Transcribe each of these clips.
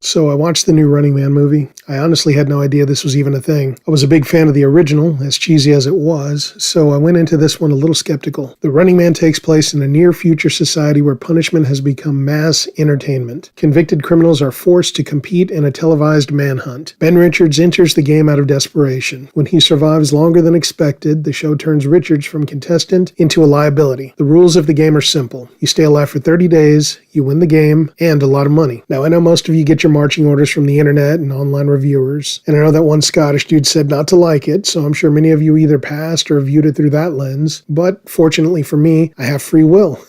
So I watched the new Running Man movie. I honestly had no idea this was even a thing. I was a big fan of the original, as cheesy as it was, so I went into this one a little skeptical. The Running Man takes place in a near-future society where punishment has become mass entertainment. Convicted criminals are forced to compete in a televised manhunt. Ben Richards enters the game out of desperation. When he survives longer than expected, the show turns Richards from contestant into a liability. The rules of the game are simple. You stay alive for 30 days, you win the game, and a lot of money. Now, I know most of you get your marching orders from the internet and online reviewers, and I know that one Scottish dude said not to like it, so I'm sure many of you either passed or viewed it through that lens, but fortunately for me, I have free will.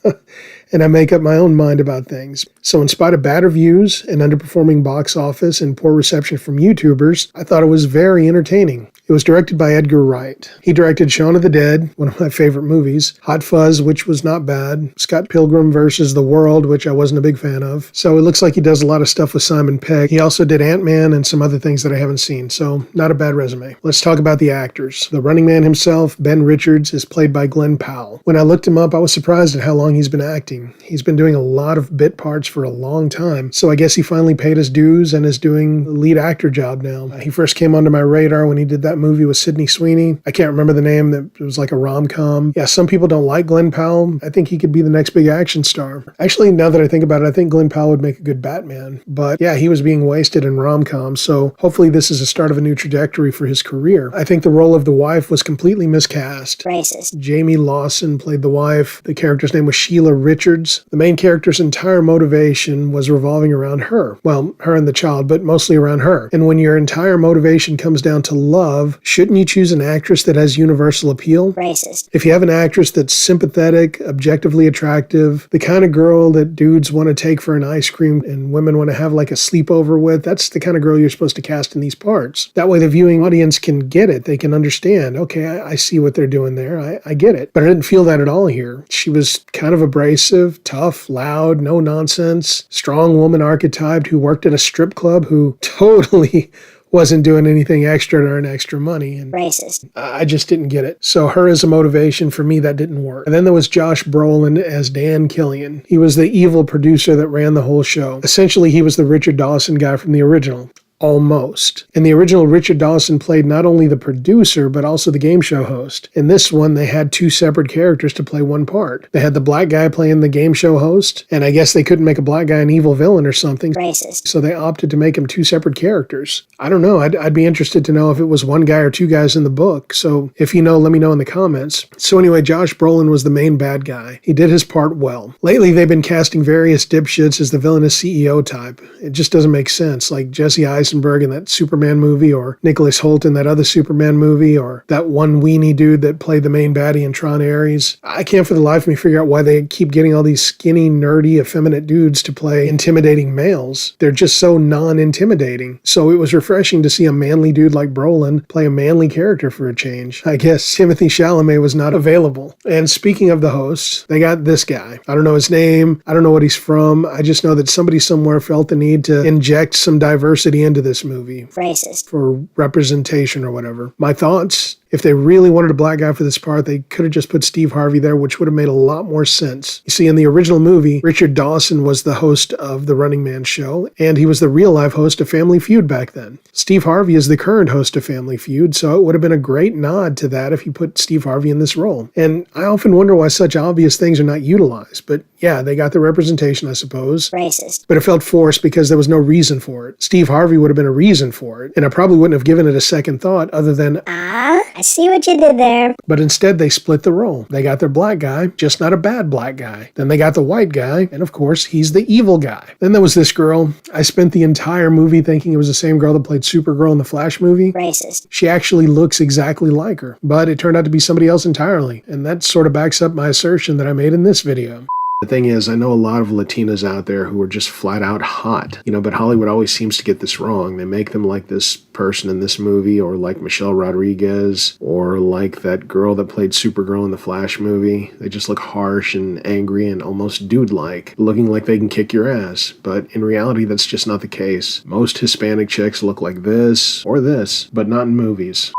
And I make up my own mind about things. So in spite of bad reviews and underperforming box office and poor reception from YouTubers, I thought it was very entertaining. It was directed by Edgar Wright. He directed Shaun of the Dead, one of my favorite movies, Hot Fuzz, which was not bad, Scott Pilgrim vs. the World, which I wasn't a big fan of. So it looks like he does a lot of stuff with Simon Pegg. He also did Ant-Man and some other things that I haven't seen, so not a bad resume. Let's talk about the actors. The Running Man himself, Ben Richards, is played by Glen Powell. When I looked him up, I was surprised at how long he's been acting. He's been doing a lot of bit parts for a long time, so I guess he finally paid his dues and is doing the lead actor job now. He first came onto my radar when he did that movie with Sydney Sweeney. I can't remember the name. That was like a rom-com. Yeah, some people don't like Glen Powell. I think he could be the next big action star. Actually, now that I think about it, I think Glen Powell would make a good Batman. But yeah, he was being wasted in rom-coms, so hopefully this is a start of a new trajectory for his career. I think the role of the wife was completely miscast. Racist. Jamie Lawson played the wife. The character's name was Sheila Richards. The main character's entire motivation was revolving around her. Well, her and the child, but mostly around her. And when your entire motivation comes down to love, shouldn't you choose an actress that has universal appeal? Racist. If you have an actress that's sympathetic, objectively attractive, the kind of girl that dudes want to take for an ice cream and women want to have like a sleepover with, that's the kind of girl you're supposed to cast in these parts. That way the viewing audience can get it. They can understand, okay, I see what they're doing there. I get it. But I didn't feel that at all here. She was kind of abrasive, tough, loud, no nonsense, strong woman archetyped who worked at a strip club who totally wasn't doing anything extra to earn extra money. And racist. I just didn't get it. So her as a motivation, for me, that didn't work. And then there was Josh Brolin as Dan Killian. He was the evil producer that ran the whole show. Essentially, he was the Richard Dawson guy from the original. Almost. In the original, Richard Dawson played not only the producer, but also the game show host. In this one, they had two separate characters to play one part. They had the black guy playing the game show host, and I guess they couldn't make a black guy an evil villain or something. Racist. So they opted to make him two separate characters. I don't know. I'd be interested to know if it was one guy or two guys in the book. So if you know, let me know in the comments. So anyway, Josh Brolin was the main bad guy. He did his part well. Lately, they've been casting various dipshits as the villainous CEO type. It just doesn't make sense, like Jesse Eisenberg in that Superman movie, or Nicholas Hoult in that other Superman movie, or that one weenie dude that played the main baddie in Tron Ares. I can't for the life of me figure out why they keep getting all these skinny, nerdy, effeminate dudes to play intimidating males. They're just so non-intimidating. So it was refreshing to see a manly dude like Brolin play a manly character for a change. I guess Timothée Chalamet was not available. And speaking of the hosts, they got this guy. I don't know his name. I don't know what he's from. I just know that somebody somewhere felt the need to inject some diversity into this movie. Racist. For representation or whatever. My thoughts? If they really wanted a black guy for this part, they could have just put Steve Harvey there, which would have made a lot more sense. You see, in the original movie, Richard Dawson was the host of The Running Man show, and he was the real-life host of Family Feud back then. Steve Harvey is the current host of Family Feud, so it would have been a great nod to that if you put Steve Harvey in this role. And I often wonder why such obvious things are not utilized, but yeah, they got the representation, I suppose. Racist. But it felt forced because there was no reason for it. Steve Harvey would have been a reason for it, and I probably wouldn't have given it a second thought other than, I see what you did there. But instead, they split the role. They got their black guy, just not a bad black guy. Then they got the white guy, and of course, he's the evil guy. Then there was this girl. I spent the entire movie thinking it was the same girl that played Supergirl in the Flash movie. Racist. She actually looks exactly like her, but it turned out to be somebody else entirely. And that sort of backs up my assertion that I made in this video. The thing is, I know a lot of Latinas out there who are just flat out hot, but Hollywood always seems to get this wrong. They make them like this person in this movie, or like Michelle Rodriguez, or like that girl that played Supergirl in the Flash movie. They just look harsh and angry and almost dude-like, looking like they can kick your ass. But in reality, that's just not the case. Most Hispanic chicks look like this or this, but not in movies.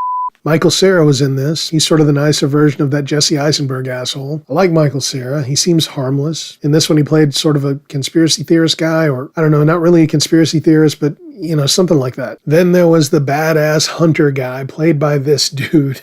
Michael Cera was in this. He's sort of the nicer version of that Jesse Eisenberg asshole. I like Michael Cera. He seems harmless. In this one, he played sort of a conspiracy theorist guy, or I don't know, not really a conspiracy theorist, but something like that. Then there was the badass hunter guy played by this dude.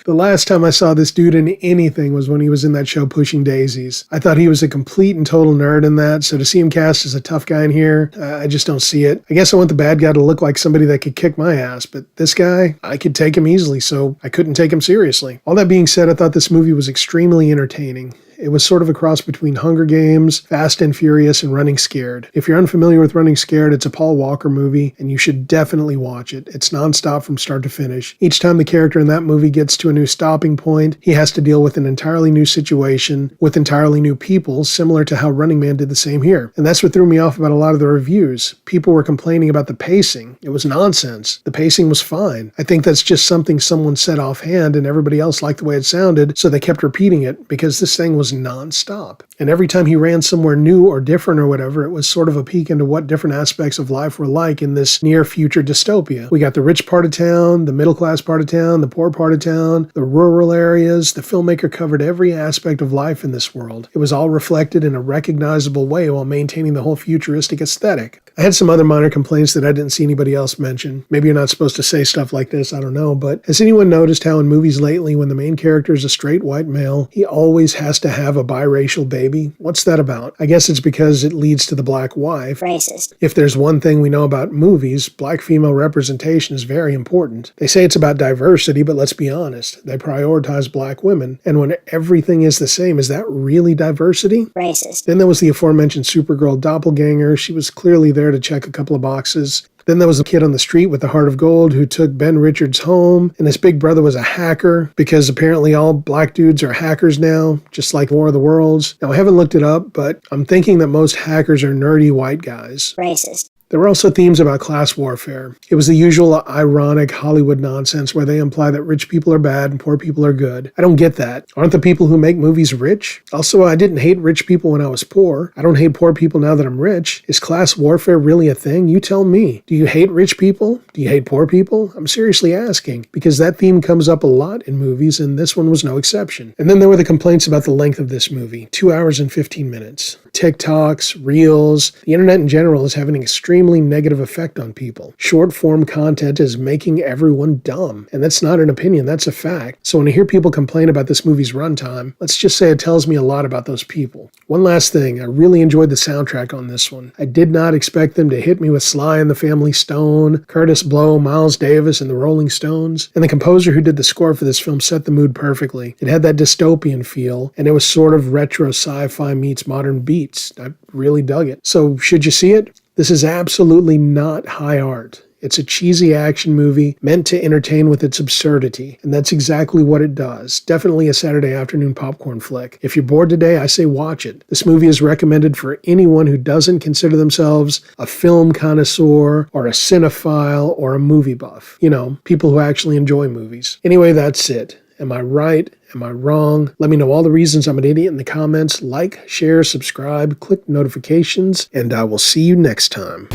The last time I saw this dude in anything was when he was in that show Pushing Daisies. I thought he was a complete and total nerd in that, so to see him cast as a tough guy in here, I just don't see it. I guess I want the bad guy to look like somebody that could kick my ass, but this guy, I could take him easily, so I couldn't take him seriously. All that being said, I thought this movie was extremely entertaining. It was sort of a cross between Hunger Games, Fast and Furious, and Running Scared. If you're unfamiliar with Running Scared, it's a Paul Walker movie, and you should definitely watch it. It's nonstop from start to finish. Each time the character in that movie gets to a new stopping point, he has to deal with an entirely new situation with entirely new people, similar to how Running Man did the same here. And that's what threw me off about a lot of the reviews. People were complaining about the pacing. It was nonsense. The pacing was fine. I think that's just something someone said offhand, and everybody else liked the way it sounded, so they kept repeating it, because this thing was non-stop. And every time he ran somewhere new or different or whatever, it was sort of a peek into what different aspects of life were like in this near future dystopia. We got the rich part of town, the middle class part of town, the poor part of town, the rural areas. The filmmaker covered every aspect of life in this world. It was all reflected in a recognizable way while maintaining the whole futuristic aesthetic. I had some other minor complaints that I didn't see anybody else mention. Maybe you're not supposed to say stuff like this, I don't know, but has anyone noticed how in movies lately, when the main character is a straight white male, he always has to have a biracial baby? What's that about? I guess it's because it leads to the black wife. Racist. If there's one thing we know about movies, black female representation is very important. They say it's about diversity, but let's be honest. They prioritize black women. And when everything is the same, is that really diversity? Racist. Then there was the aforementioned Supergirl doppelganger. She was clearly there to check a couple of boxes. Then there was a kid on the street with a heart of gold who took Ben Richards home, and his big brother was a hacker, because apparently all black dudes are hackers now, just like War of the Worlds. Now, I haven't looked it up, but I'm thinking that most hackers are nerdy white guys. Racist. There were also themes about class warfare. It was the usual ironic Hollywood nonsense where they imply that rich people are bad and poor people are good. I don't get that. Aren't the people who make movies rich? Also, I didn't hate rich people when I was poor. I don't hate poor people now that I'm rich. Is class warfare really a thing? You tell me. Do you hate rich people? Do you hate poor people? I'm seriously asking, because that theme comes up a lot in movies, and this one was no exception. And then there were the complaints about the length of this movie. 2 hours and 15 minutes. TikToks, Reels, the internet in general is having an extremely negative effect on people. Short-form content is making everyone dumb. And that's not an opinion, that's a fact. So when I hear people complain about this movie's runtime, let's just say it tells me a lot about those people. One last thing, I really enjoyed the soundtrack on this one. I did not expect them to hit me with Sly and the Family Stone, Curtis Blow, Miles Davis, and the Rolling Stones. And the composer who did the score for this film set the mood perfectly. It had that dystopian feel, and it was sort of retro sci-fi meets modern beats. I really dug it. So should you see it? This is absolutely not high art. It's a cheesy action movie meant to entertain with its absurdity, and that's exactly what it does. Definitely a Saturday afternoon popcorn flick. If you're bored today, I say watch it. This movie is recommended for anyone who doesn't consider themselves a film connoisseur or a cinephile or a movie buff. You know, people who actually enjoy movies. Anyway, that's it. Am I right? Am I wrong? Let me know all the reasons I'm an idiot in the comments. Like, share, subscribe, click notifications, and I will see you next time.